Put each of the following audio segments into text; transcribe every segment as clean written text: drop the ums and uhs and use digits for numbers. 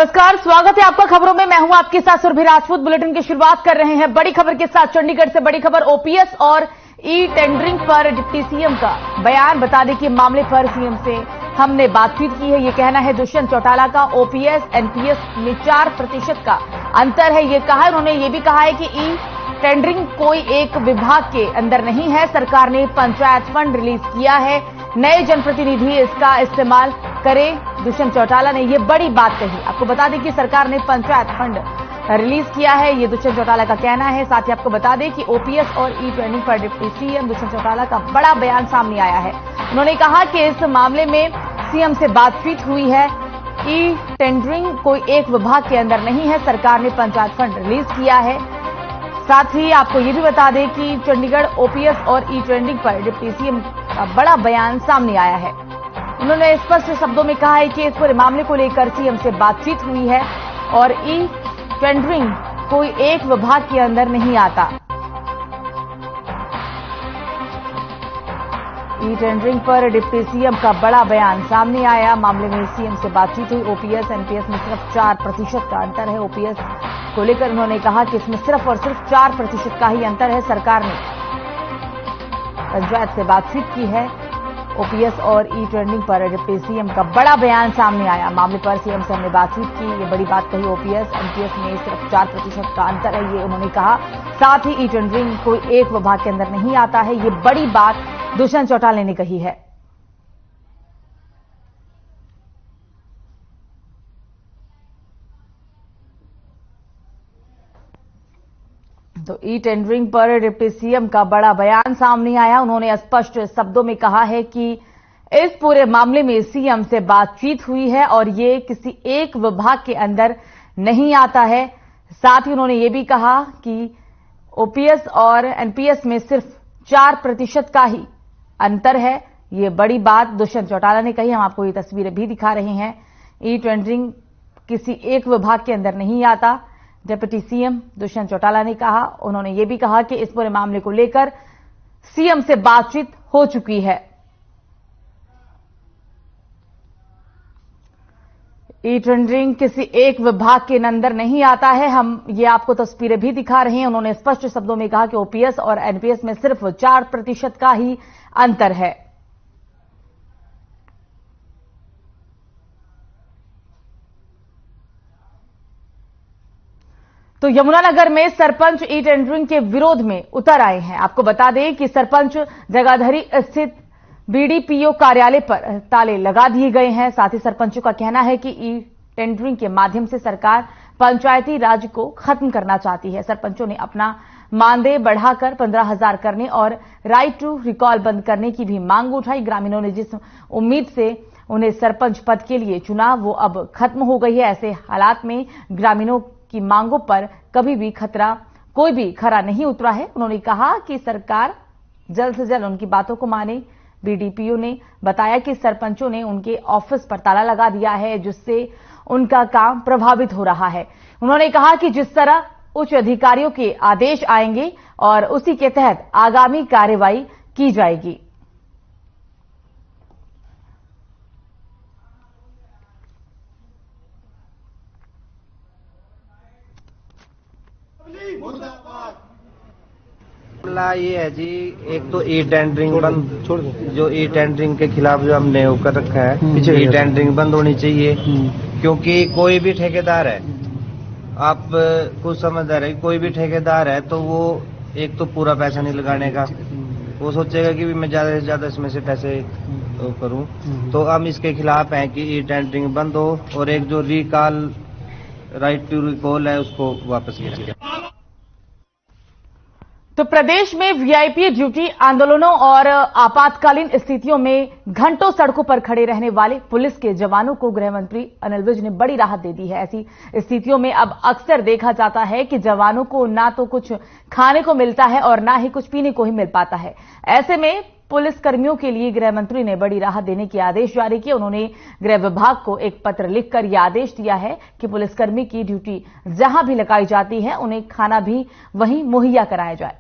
नमस्कार, स्वागत है आपका खबरों में। मैं हूं आपके साथ सुरभि राजपूत। बुलेटिन की शुरुआत कर रहे हैं बड़ी खबर के साथ। चंडीगढ़ से बड़ी खबर, ओपीएस और ई टेंडरिंग पर डिप्टी सीएम का बयान। बता दें कि मामले पर सीएम से हमने बातचीत की है। ये कहना है दुष्यंत चौटाला का। ओपीएस एनपीएस में 4% का अंतर है, ये कहा। उन्होंने ये भी कहा है कि ई टेंडरिंग कोई एक विभाग के अंदर नहीं है। सरकार ने पंचायत फंड रिलीज किया है, नए जनप्रतिनिधि इसका इस्तेमाल करें। दुष्यंत चौटाला ने यह बड़ी बात कही। आपको बता दें कि सरकार ने पंचायत फंड रिलीज किया है, ये दुष्यंत चौटाला का कहना है। साथ ही आपको बता दें कि ओपीएस और ई टेंडरिंग पर डिप्टी सीएम दुष्यंत चौटाला का बड़ा बयान सामने आया है। उन्होंने कहा कि इस मामले में सीएम से बातचीत हुई है। ई टेंडरिंग कोई एक विभाग के अंदर नहीं है, सरकार ने पंचायत फंड रिलीज किया है। साथ ही आपको ये भी बता दें कि चंडीगढ़ ओपीएस और ई टेंडरिंग पर डिप्टी सीएम का बड़ा बयान सामने आया है। उन्होंने स्पष्ट शब्दों में कहा है कि इस पूरे मामले को लेकर सीएम से बातचीत हुई है और ई टेंडरिंग कोई एक विभाग के अंदर नहीं आता। ई टेंडरिंग पर डिप्टी सीएम का बड़ा बयान सामने आया। मामले में सीएम से बातचीत हुई। ओपीएस एनपीएस में सिर्फ 4% का अंतर है। ओपीएस को लेकर उन्होंने कहा कि इसमें सिर्फ और सिर्फ 4% का ही अंतर है। सरकार ने पंचायत से बातचीत की है। ओपीएस और ई टेंडरिंग पर डिप्टी सीएम का बड़ा बयान सामने आया। मामले पर सीएम से हमने बातचीत की, ये बड़ी बात कही। ओपीएस एनपीएस में सिर्फ 4% का अंतर है, ये उन्होंने कहा। साथ ही ई टेंडरिंग कोई एक विभाग के अंदर नहीं आता है, ये बड़ी बात दुष्यंत चौटाला ने कही है। तो ई टेंडरिंग पर डिप्टी सीएम का बड़ा बयान सामने आया। उन्होंने स्पष्ट शब्दों में कहा है कि इस पूरे मामले में सीएम से बातचीत हुई है और ये किसी एक विभाग के अंदर नहीं आता है। साथ ही उन्होंने ये भी कहा कि ओपीएस और एनपीएस में सिर्फ 4% का ही अंतर है। ये बड़ी बात दुष्यंत चौटाला ने कही। हम आपको ये तस्वीरें भी दिखा रहे हैं। ई टेंडरिंग किसी एक विभाग के अंदर नहीं आता, डिप्टी सीएम दुष्यंत चौटाला ने कहा। उन्होंने ये भी कहा कि इस पूरे मामले को लेकर सीएम से बातचीत हो चुकी है। ई टेंडरिंग किसी एक विभाग के अंदर नहीं आता है। हम ये आपको तस्वीरें भी दिखा रहे हैं। उन्होंने स्पष्ट शब्दों में कहा कि ओपीएस और एनपीएस में सिर्फ 4% का ही अंतर है। तो यमुनानगर में सरपंच ई टेंडरिंग के विरोध में उतर आए हैं। आपको बता दें कि सरपंच जगाधरी स्थित बीडीपीओ कार्यालय पर ताले लगा दिए गए हैं। साथ ही सरपंचों का कहना है कि ई टेंडरिंग के माध्यम से सरकार पंचायती राज को खत्म करना चाहती है। सरपंचों ने अपना मानदेय बढ़ाकर 15,000 करने और राइट टू रिकॉल बंद करने की भी मांग उठाई। ग्रामीणों ने जिस उम्मीद से उन्हें सरपंच पद के लिए चुना, वो अब खत्म हो गई है। ऐसे हालात में ग्रामीणों की मांगों पर कभी भी कोई भी खरा नहीं उतरा है। उन्होंने कहा कि सरकार जल्द से जल्द उनकी बातों को माने। बीडीपीओ ने बताया कि सरपंचों ने उनके ऑफिस पर ताला लगा दिया है, जिससे उनका काम प्रभावित हो रहा है। उन्होंने कहा कि जिस तरह उच्च अधिकारियों के आदेश आएंगे और उसी के तहत आगामी कार्रवाई की जाएगी। मामला ये है जी, एक तो ई टेंडरिंग बंद, जो ई टेंडरिंग के खिलाफ जो हमने होकर रखा है, ई टेंडरिंग बंद होनी चाहिए। क्योंकि कोई भी ठेकेदार है, आप कुछ समझदार है, कोई भी ठेकेदार है तो वो एक तो पूरा पैसा नहीं लगाने का, वो सोचेगा कि मैं ज्यादा से ज्यादा इसमें से पैसे करूं। तो हम इसके खिलाफ हैं कि ई टेंडरिंग बंद हो और एक जो रिकॉल राइट टू रिकॉल है उसको वापस किया जाए। तो प्रदेश में वीआईपी ड्यूटी आंदोलनों और आपातकालीन स्थितियों में घंटों सड़कों पर खड़े रहने वाले पुलिस के जवानों को गृह मंत्री अनिल विज ने बड़ी राहत दे दी है। ऐसी स्थितियों में अब अक्सर देखा जाता है कि जवानों को ना तो कुछ खाने को मिलता है और ना ही कुछ पीने को ही मिल पाता है। ऐसे में पुलिस कर्मियों के लिए गृह मंत्री ने बड़ी राहत देने के आदेश जारी किए। उन्होंने गृह विभाग को एक पत्र लिखकर यह आदेश दिया है कि पुलिसकर्मी की ड्यूटी जहां भी लगाई जाती है, उन्हें खाना भी वहीं मुहैया कराया जाए।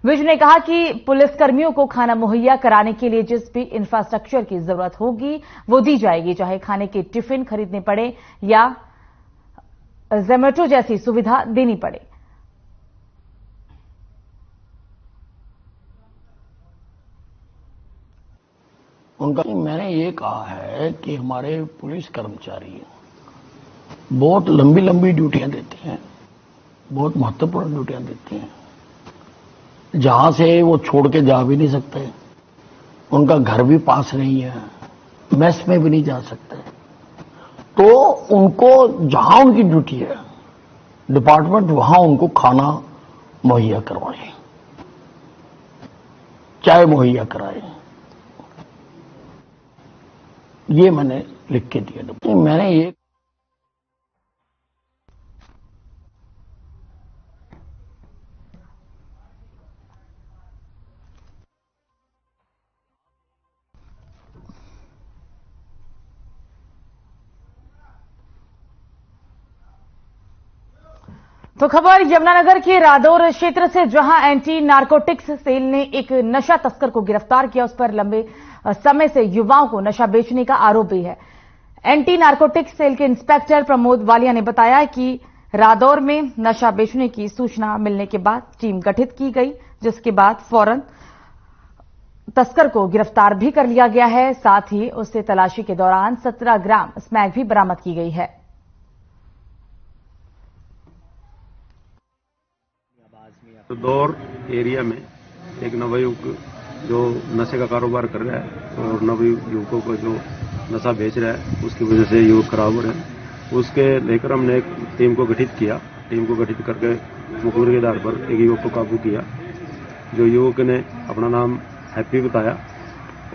विज ने कहा कि पुलिसकर्मियों को खाना मुहैया कराने के लिए जिस भी इंफ्रास्ट्रक्चर की जरूरत होगी वो दी जाएगी, चाहे खाने के टिफिन खरीदने पड़े या जोमेटो जैसी सुविधा देनी पड़े। उनका मैंने ये कहा है कि हमारे पुलिस कर्मचारी बहुत लंबी लंबी ड्यूटियां देते हैं, बहुत महत्वपूर्ण ड्यूटियां देते हैं, जहां से वो छोड़ के जा भी नहीं सकते, उनका घर भी पास नहीं है, मेस में भी नहीं जा सकते, तो उनको जहां उनकी ड्यूटी है डिपार्टमेंट वहां उनको खाना मुहैया करवाए, चाय मुहैया कराए। ये मैंने लिख के दिया। मैंने ये तो खबर यमुनानगर के रादौर क्षेत्र से, जहां एंटी नारकोटिक्स सेल ने एक नशा तस्कर को गिरफ्तार किया। उस पर लंबे समय से युवाओं को नशा बेचने का आरोप भी है। एंटी नारकोटिक्स सेल के इंस्पेक्टर प्रमोद वालिया ने बताया कि रादौर में नशा बेचने की सूचना मिलने के बाद टीम गठित की गई, जिसके बाद फौरन तस्कर को गिरफ्तार भी कर लिया गया है। साथ ही उससे तलाशी के दौरान 17 ग्राम स्मैक भी बरामद की गई है। दौर एरिया में एक नवयुवक जो नशे का कारोबार कर रहा है और नवयुवकों को जो नशा बेच रहा है, उसकी वजह से युवक खराब हो रहे हैं। उसके लेकर हमने एक टीम को गठित किया। टीम को गठित करके मुखबिर के आधार पर एक युवक को काबू किया। जो युवक ने अपना नाम हैप्पी बताया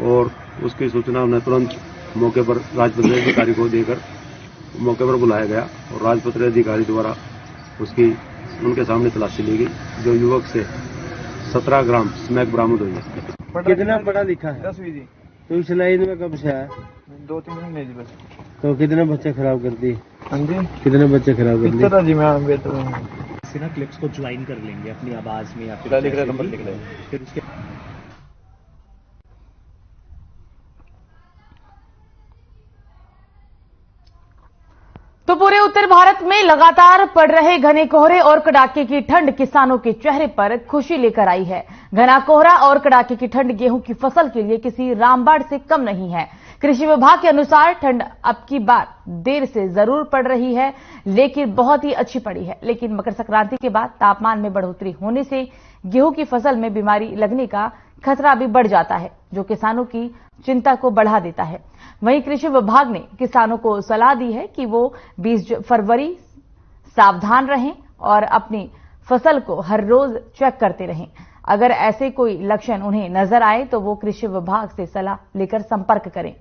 और उसकी सूचना हमने तुरंत मौके पर राजपत्रित अधिकारी को देकर मौके पर बुलाया गया और राजपत्रित अधिकारी द्वारा उनके सामने तलाशी ली गई। जो युवक से 17 ग्राम स्मैक बरामद हुई है। कितना पढ़ा लिखा है? 10वीं। तो इस लाइन में कब से आया? 2-3 महीने जी बस। तो कितने बच्चे खराब कर दिए? हाँ जी, कितने बच्चे खराब कर दिए? जी मैं बेहतर हूँ। ना क्लिप्स को ज्वाइन कर लेंगे अपनी आवाज में या लिख रहे नंबर लिख रहे, फिर उसके तो पूरे उत्तर भारत में लगातार पड़ रहे घने कोहरे और कड़ाके की ठंड किसानों के चेहरे पर खुशी लेकर आई है। घना कोहरा और कड़ाके की ठंड गेहूं की फसल के लिए किसी रामबाण से कम नहीं है। कृषि विभाग के अनुसार ठंड अब की बार देर से जरूर पड़ रही है, लेकिन बहुत ही अच्छी पड़ी है। लेकिन मकर संक्रांति के बाद तापमान में बढ़ोतरी होने से गेहूं की फसल में बीमारी लगने का खतरा भी बढ़ जाता है, जो किसानों की चिंता को बढ़ा देता है। वहीं कृषि विभाग ने किसानों को सलाह दी है कि वो 20 फरवरी सावधान रहें और अपनी फसल को हर रोज चेक करते रहें। अगर ऐसे कोई लक्षण उन्हें नजर आए तो वो कृषि विभाग से सलाह लेकर संपर्क करें।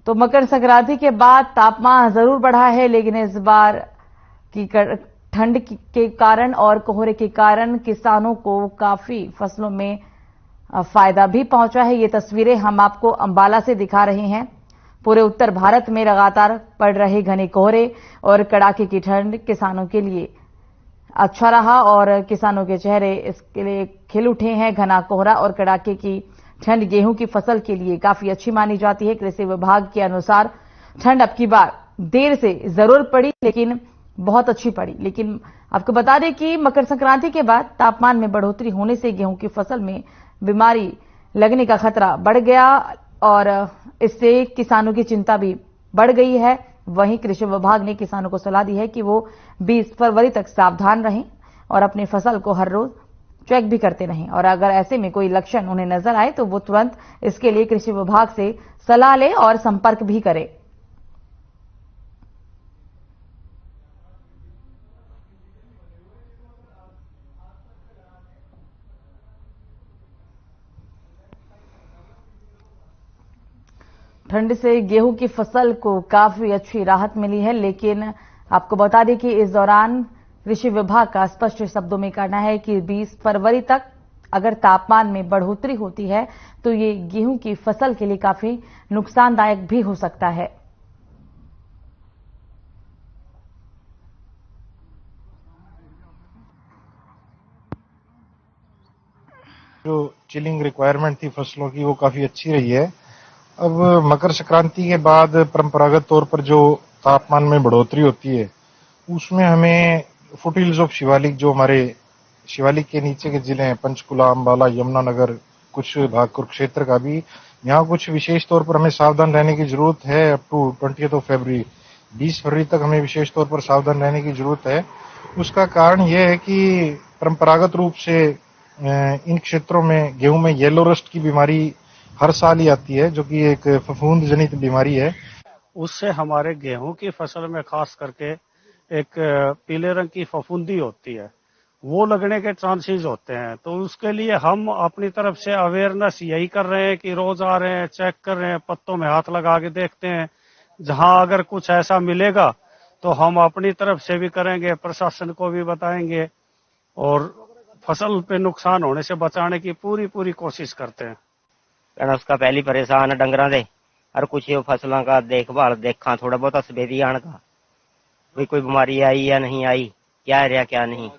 तो मकर संक्रांति के बाद तापमान जरूर बढ़ा है, लेकिन इस बार की ठंड के कारण और कोहरे के कारण किसानों को काफी फसलों में फायदा भी पहुंचा है। ये तस्वीरें हम आपको अंबाला से दिखा रहे हैं। पूरे उत्तर भारत में लगातार पड़ रहे घने कोहरे और कड़ाके की ठंड किसानों के लिए अच्छा रहा और किसानों के चेहरे इसके लिए खिल उठे हैं। घना कोहरा और कड़ाके की ठंड गेहूं की फसल के लिए काफी अच्छी मानी जाती है। कृषि विभाग के अनुसार ठंड अब की बार देर से जरूर पड़ी, लेकिन बहुत अच्छी पड़ी। लेकिन आपको बता दें कि मकर संक्रांति के बाद तापमान में बढ़ोतरी होने से गेहूं की फसल में बीमारी लगने का खतरा बढ़ गया और इससे किसानों की चिंता भी बढ़ गई है। वहीं कृषि विभाग ने किसानों को सलाह दी है कि वो 20 फरवरी तक सावधान रहें और अपनी फसल को हर रोज चेक भी करते रहें। और अगर ऐसे में कोई लक्षण उन्हें नजर आए तो वो तुरंत इसके लिए कृषि विभाग से सलाह ले और संपर्क भी करें। ठंड से गेहूं की फसल को काफी अच्छी राहत मिली है, लेकिन आपको बता दें कि इस दौरान कृषि विभाग का स्पष्ट शब्दों में कहना है कि 20 फरवरी तक अगर तापमान में बढ़ोतरी होती है तो ये गेहूं की फसल के लिए काफी नुकसानदायक भी हो सकता है। जो चिलिंग रिक्वायरमेंट थी फसलों की वो काफी अच्छी रही है अब मकर संक्रांति के बाद परंपरागत तौर पर जो तापमान में बढ़ोतरी होती है उसमें हमें फुटहिल्स ऑफ शिवालिक, जो हमारे शिवालिक के नीचे के जिले हैं पंचकुला, अंबाला, यमुनानगर, कुछ भाग कुरुक्षेत्र का भी, यहाँ कुछ विशेष तौर पर हमें सावधान रहने की जरूरत है। अप टू 20 फरवरी 20 फरवरी तक हमें विशेष तौर पर सावधान रहने की जरूरत है। उसका कारण यह है कि परंपरागत रूप से इन क्षेत्रों में गेहूं में येलो रस्ट की बीमारी हर साल ही आती है, जो कि एक फफूंद जनित बीमारी है। उससे हमारे गेहूं की फसल में खास करके एक पीले रंग की फफूंदी होती है, वो लगने के चांसेस होते हैं। तो उसके लिए हम अपनी तरफ से अवेयरनेस यही कर रहे हैं कि रोज आ रहे हैं, चेक कर रहे हैं, पत्तों में हाथ लगा के देखते हैं। जहां अगर कुछ ऐसा मिलेगा तो हम अपनी तरफ से भी करेंगे, प्रशासन को भी बताएंगे और फसल पे नुकसान होने से बचाने की पूरी कोशिश करते हैं। उसका पहली परेशान डंगरा दे और कुछ फसलों का देखभाल देखा थोड़ा बहुत सवेरी आने का, कोई बीमारी आई या नहीं आई, क्या है क्या नहीं।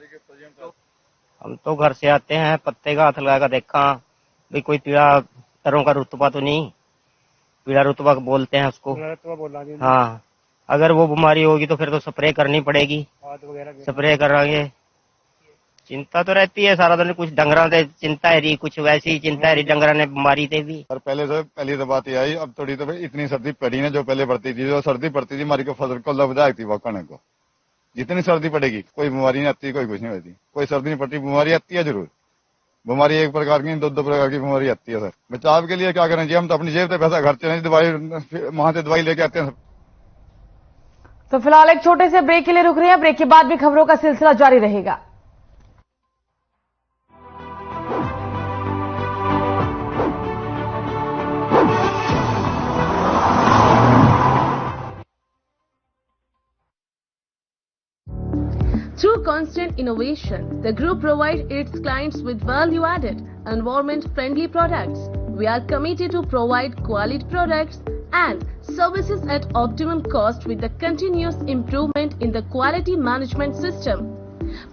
हम तो घर से आते हैं, पत्ते का हाथ लगाकर देखा भी कोई पीला तरों का रुतबा तो नहीं, पीला रुतबा बोलते हैं उसको। हाँ, अगर वो बीमारी होगी तो फिर तो स्प्रे करनी पड़ेगी, स्प्रे करांगे। चिंता तो रहती है सारा दिन, कुछ डंगरा से चिंता है रही, कुछ वैसी चिंता है रही डंगरा ने बीमारी से भी। और पहली तो बात ये आई, अब थोड़ी तो इतनी सर्दी पड़ी ना, जो पहले पड़ती थी, जो सर्दी पड़ती थी हमारी को फसल को लग थी वकने को। जितनी सर्दी पड़ेगी कोई बीमारी नहीं आती, कोई कुछ नहीं होती, कोई सर्दी नहीं पड़ती, बीमारी आती है जरूर। बीमारी एक प्रकार की, दो प्रकार की बीमारी आती है। सर बचाव के लिए क्या करें जी, हम तो अपनी जेब से पैसा खर्चे नहीं, दवाई वहां से दवाई लेके आते हैं। तो फिलहाल एक छोटे से ब्रेक के लिए रुक रहे हैं, ब्रेक के बाद भी खबरों का सिलसिला जारी रहेगा। Through constant innovation, the group provides its clients with value-added, environment-friendly products. We are committed to provide quality products and services at optimum cost with the continuous improvement in the quality management system.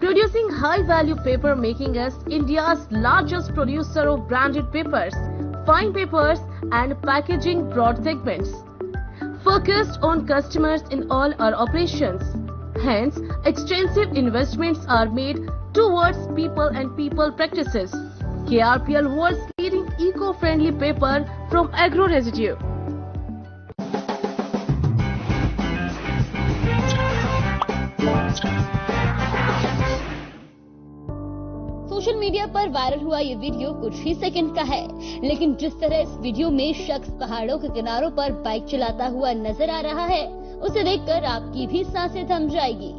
Producing high-value paper, making us India's largest producer of branded papers, fine papers and packaging broad segments. Focused on customers in all our operations. Hence, extensive investments are made towards people and people practices. KRPL was leading eco-friendly paper from agro residue. Social media पर viral हुआ ये video कुछ ही second का है, लेकिन जिस तरह इस वीडियो में शख्स पहाड़ों के किनारों पर बाइक चलाता हुआ नजर आ रहा है, उसे देखकर आपकी भी सांसें थम जाएगी।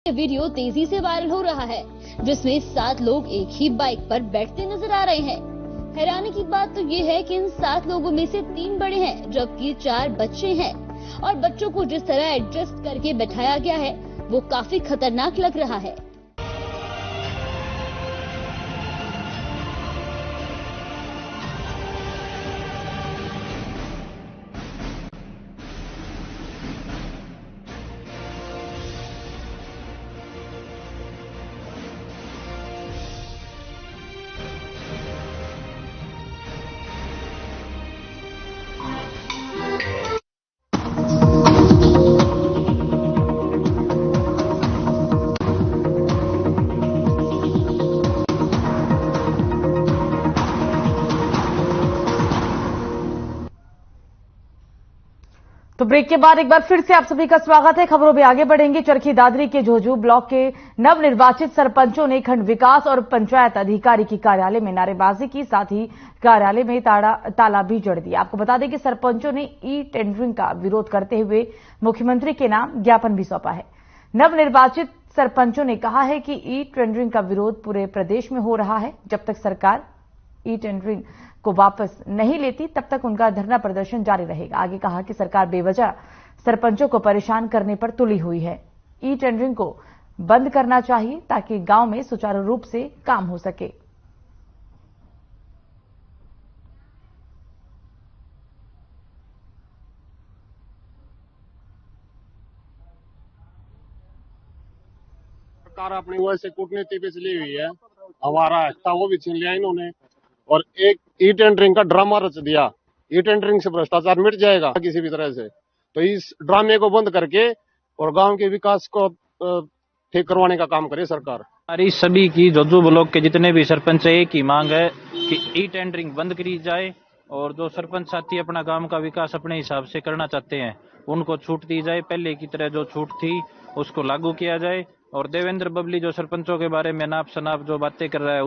वीडियो तेजी से वायरल हो रहा है, जिसमें 7 लोग एक ही बाइक पर बैठते नजर आ रहे हैं। हैरानी की बात तो ये है कि इन 7 लोगों में से 3 बड़े हैं, जबकि 4 बच्चे हैं, और बच्चों को जिस तरह एडजस्ट करके बैठाया गया है वो काफी खतरनाक लग रहा है। तो ब्रेक के बाद एक बार फिर से आप सभी का स्वागत है। खबरों में आगे बढ़ेंगे। चरखी दादरी के झोझू ब्लॉक के नवनिर्वाचित सरपंचों ने खंड विकास और पंचायत अधिकारी की कार्यालय में नारेबाजी की, साथ ही कार्यालय में ताला भी जड़ दिया। आपको बता दें कि सरपंचों ने ई टेंडरिंग का विरोध करते हुए मुख्यमंत्री के नाम ज्ञापन भी सौंपा है। नवनिर्वाचित सरपंचों ने कहा है कि ई टेंडरिंग का विरोध पूरे प्रदेश में हो रहा है। जब तक सरकार ई टेंडरिंग को वापस नहीं लेती तब तक उनका धरना प्रदर्शन जारी रहेगा। आगे कहा कि सरकार बेवजह सरपंचों को परेशान करने पर तुली हुई है। ई टेंडरिंग को बंद करना चाहिए ताकि गांव में सुचारू रूप से काम हो सके। सरकार अपनी वजह से कूटनीति पे चली हुई है, हमारा हक वो भी छीन लिया इन्होंने और एक ई टेंडरिंग का ड्रामा रच दिया। ई टेंडरिंग से भ्रष्टाचार मिट जाएगा किसी भी तरह से, तो इस ड्रामे को बंद करके और गांव के विकास को ठीक करवाने का काम करे सरकार। हमारी सभी की जोजू ब्लॉक के जितने भी सरपंच है एक ही मांग है कि ई टेंडरिंग बंद करी जाए और जो सरपंच साथी अपना गांव का विकास अपने हिसाब से करना चाहते हैं उनको छूट दी जाए, पहले की तरह जो छूट थी उसको लागू किया जाए। और देवेंद्र बबली जो सरपंचों के बारे में नाप शनाप जो बातें कर रहा है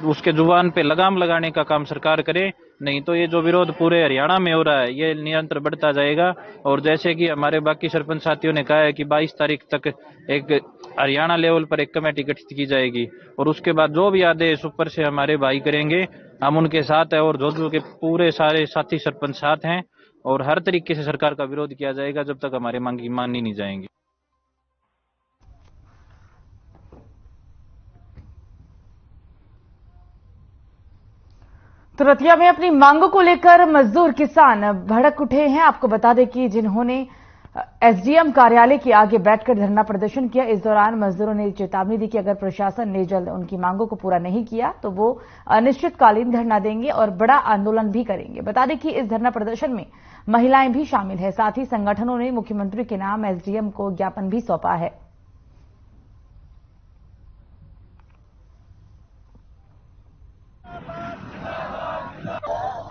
उसके जुबान पे लगाम लगाने का काम सरकार करे, नहीं तो ये जो विरोध पूरे हरियाणा में हो रहा है ये निरंतर बढ़ता जाएगा। और जैसे कि हमारे बाकी सरपंच साथियों ने कहा है कि 22 तारीख तक एक हरियाणा लेवल पर एक कमेटी गठित की जाएगी और उसके बाद जो भी आदेश ऊपर से हमारे भाई करेंगे हम उनके साथ है और जोजू के पूरे सारे साथी सरपंच साथ हैं और हर तरीके से सरकार का विरोध किया जाएगा जब तक हमारे मांगी मानी नहीं जाएंगी। तो रतिया में अपनी मांगों को लेकर मजदूर किसान भड़क उठे हैं। आपको बता दें कि जिन्होंने एसडीएम कार्यालय के आगे बैठकर धरना प्रदर्शन किया, इस दौरान मजदूरों ने चेतावनी दी कि अगर प्रशासन ने जल्द उनकी मांगों को पूरा नहीं किया तो वो अनिश्चितकालीन धरना देंगे और बड़ा आंदोलन भी करेंगे। बता दें कि इस धरना प्रदर्शन में महिलाएं भी शामिल है। साथ ही संगठनों ने मुख्यमंत्री के नाम एसडीएम को ज्ञापन भी सौंपा है।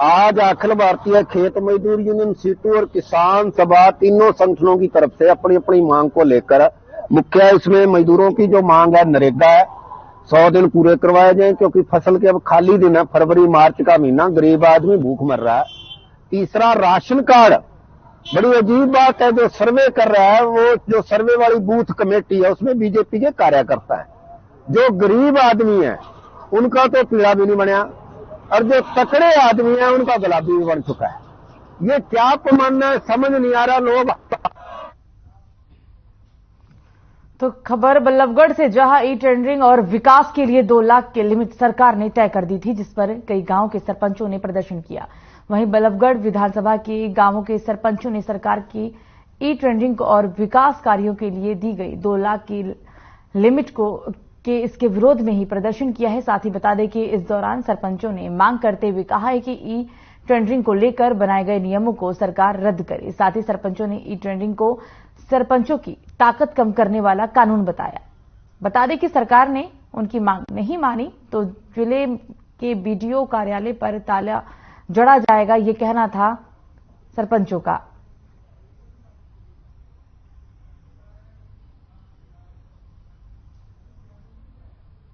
आज अखिल भारतीय खेत मजदूर यूनियन सीटू और किसान सभा तीनों संगठनों की तरफ से अपनी अपनी मांग को लेकर मुख्य इसमें मजदूरों की जो मांग है नरेगा है 100 दिन पूरे करवाए जाए, क्योंकि फसल के अब खाली दिन है, फरवरी मार्च का महीना, गरीब आदमी भूख मर रहा है। तीसरा राशन कार्ड, बड़ी अजीब बात है, जो सर्वे कर रहा है वो जो सर्वे वाली बूथ कमेटी है उसमें बीजेपी के कार्यकर्ता है, जो गरीब आदमी है उनका तो पीड़ा भी नहीं बनया और जो तकड़े आदमी है उनका गुलाबी भी बन चुका है। ये क्या पैमाना है समझ नहीं आ रहा लोग। तो खबर बल्लभगढ़ से, जहां ई टेंडरिंग और विकास के लिए 2 लाख की लिमिट सरकार ने तय कर दी थी, जिस पर कई गांवों के सरपंचों ने प्रदर्शन किया। वहीं बल्लभगढ़ विधानसभा के गांवों के सरपंचों ने सरकार की ई टेंडरिंग और विकास कार्यों के लिए दी गई 2 लाख की लिमिट के इसके विरोध में ही प्रदर्शन किया है। साथ ही बता दें कि इस दौरान सरपंचों ने मांग करते हुए कहा है कि ई टेंडरिंग को लेकर बनाए गए नियमों को सरकार रद्द करे। साथ ही सरपंचों ने ई टेंडरिंग को सरपंचों की ताकत कम करने वाला कानून बताया। बता दें कि सरकार ने उनकी मांग नहीं मानी तो जिले के बीडीओ कार्यालय पर ताला जड़ा जाएगा, ये कहना था सरपंचों का।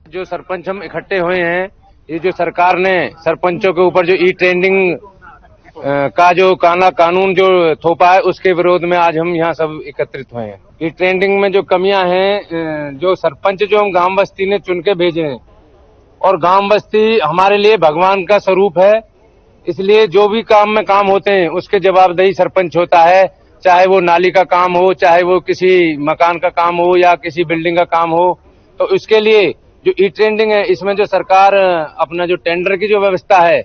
जो सरपंच हम इकट्ठे हुए हैं, ये जो सरकार ने सरपंचों के ऊपर जो ई टेंडरिंग का जो कानून जो थोपा है उसके विरोध में आज हम यहाँ सब एकत्रित हुए हैं। ई टेंडरिंग में जो कमियां हैं, जो सरपंच जो हम गांव बस्ती ने चुन के भेजे हैं और गांव बस्ती हमारे लिए भगवान का स्वरूप है, इसलिए जो भी काम होते हैं उसके जवाबदेही सरपंच होता है, चाहे वो नाली का काम हो, चाहे वो किसी मकान का काम हो या किसी बिल्डिंग का काम हो। तो इसके लिए जो ई टेंडरिंग है इसमें जो सरकार अपना जो टेंडर की जो व्यवस्था है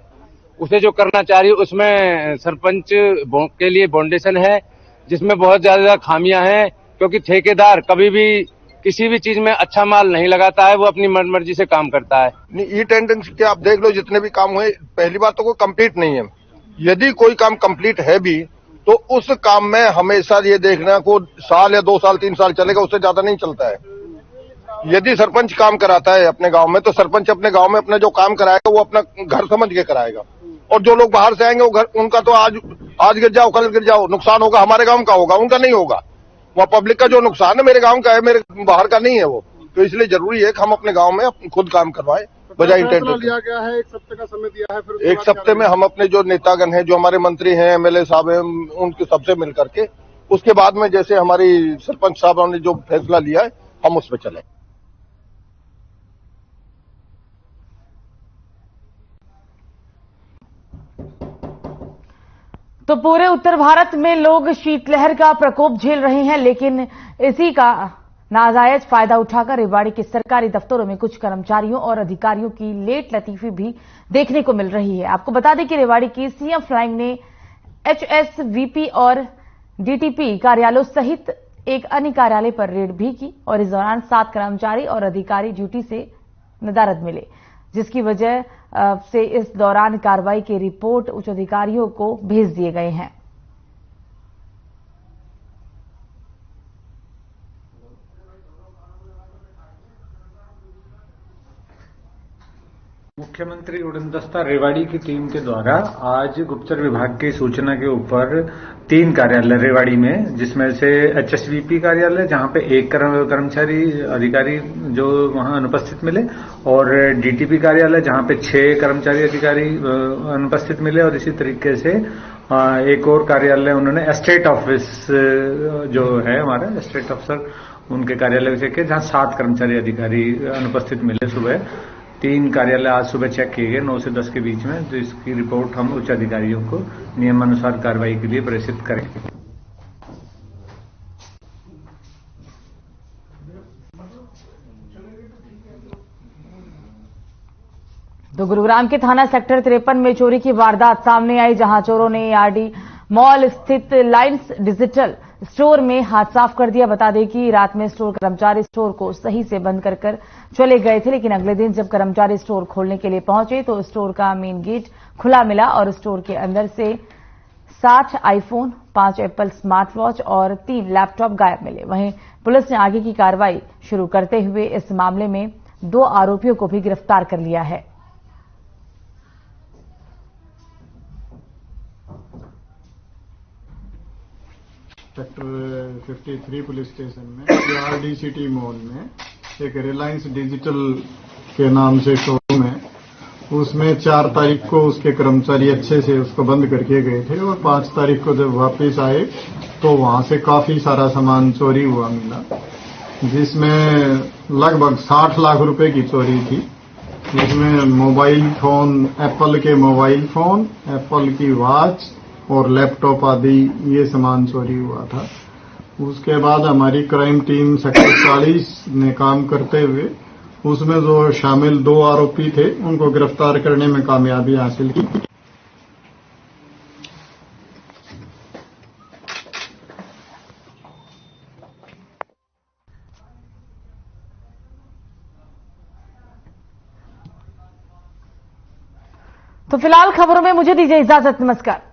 उसे जो करना चाह रही है उसमें सरपंच के लिए बाउंडेशन है, जिसमें बहुत ज्यादा खामियां हैं, क्योंकि ठेकेदार कभी भी किसी भी चीज में अच्छा माल नहीं लगाता है, वो अपनी मनमर्जी से काम करता है। ई टेंडरिंग के आप देख लो जितने भी काम हुए, पहली बात तो कोई कंप्लीट नहीं है। यदि कोई काम कंप्लीट है भी तो उस काम में हमेशा ये देखना को साल या 2 साल 3 साल चलेगा, उससे ज्यादा नहीं चलता है। यदि सरपंच काम कराता है अपने गांव में तो सरपंच अपने गांव में अपना जो काम कराएगा वो अपना घर समझ के कराएगा, और जो लोग बाहर से आएंगे वो घर उनका तो आज गिर जाओ कल गिर जाओ नुकसान होगा, हमारे गांव का होगा, उनका नहीं होगा। वह पब्लिक का जो नुकसान है मेरे गांव का है, मेरे बाहर का नहीं है वो। तो इसलिए जरूरी है कि हम अपने गांव में खुद काम करवाएं बजाय टेंडर। लिया गया है, 1 हफ्ते का समय दिया है, फिर 1 हफ्ते में हम अपने जो नेतागण हैं, जो हमारे मंत्री हैं, एमएलए साहब हैं, उनके सबसे मिल करके उसके बाद में जैसे हमारी सरपंच साहब ने जो फैसला लिया है हम उस पर चले। तो पूरे उत्तर भारत में लोग शीतलहर का प्रकोप झेल रहे हैं, लेकिन इसी का नाजायज फायदा उठाकर रेवाड़ी के सरकारी दफ्तरों में कुछ कर्मचारियों और अधिकारियों की लेट लतीफी भी देखने को मिल रही है। आपको बता दें कि रेवाड़ी की सीएम फ्लाइंग ने एचएसवीपी और डीटीपी कार्यालयों सहित एक अन्य कार्यालय पर रेड भी की और इस दौरान 7 कर्मचारी और अधिकारी ड्यूटी से नदारद मिले, जिसकी वजह से इस दौरान कार्रवाई की रिपोर्ट उच्च अधिकारियों को भेज दिए गए हैं। मुख्यमंत्री उड़नदस्ता रेवाड़ी की टीम के द्वारा आज गुप्तचर विभाग की सूचना के ऊपर 3 कार्यालय रेवाड़ी में, जिसमें से एचएसवीपी कार्यालय जहां पे 1 कर्मचारी अधिकारी जो वहां अनुपस्थित मिले, और डीटीपी कार्यालय जहां पे 6 कर्मचारी अधिकारी अनुपस्थित मिले, और इसी तरीके से एक और कार्यालय उन्होंने एस्टेट ऑफिस जो है हमारा एस्टेट अफसर उनके कार्यालय से जहां 7 कर्मचारी अधिकारी अनुपस्थित मिले। सुबह 3 कार्यालय आज सुबह चेक किए गए 9 से 10 के बीच में, तो इसकी रिपोर्ट हम उच्च अधिकारियों को नियमानुसार कार्रवाई के लिए प्रेषित करेंगे। तो गुरुग्राम के थाना सेक्टर 53 में चोरी की वारदात सामने आई, जहां चोरों ने आरडी मॉल स्थित लाइन्स डिजिटल स्टोर में हाथ साफ कर दिया। बता दें कि रात में स्टोर कर्मचारी स्टोर को सही से बंद कर चले गए थे, लेकिन अगले दिन जब कर्मचारी स्टोर खोलने के लिए पहुंचे तो स्टोर का मेन गेट खुला मिला और स्टोर के अंदर से 60 आईफोन, 5 एप्पल स्मार्ट वॉच और 3 लैपटॉप गायब मिले। वहीं पुलिस ने आगे की कार्रवाई शुरू करते हुए इस मामले में 2 आरोपियों को भी गिरफ्तार कर लिया है। सेक्टर 53 पुलिस स्टेशन में आरडी सिटी मॉल में एक रिलायंस डिजिटल के नाम से शोरूम है, उसमें 4 तारीख को उसके कर्मचारी अच्छे से उसको बंद करके गए थे और 5 तारीख को जब वापस आए तो वहां से काफी सारा सामान चोरी हुआ मिला, जिसमें लगभग 60 लाख रुपए की चोरी थी। जिसमें मोबाइल फोन, एप्पल के मोबाइल फोन, एप्पल की वॉच और लैपटॉप आदि ये सामान चोरी हुआ था। उसके बाद हमारी क्राइम टीम सेक्टर 40 ने काम करते हुए उसमें जो शामिल 2 आरोपी थे उनको गिरफ्तार करने में कामयाबी हासिल की। तो फिलहाल खबरों में मुझे दीजिए इजाजत। नमस्कार।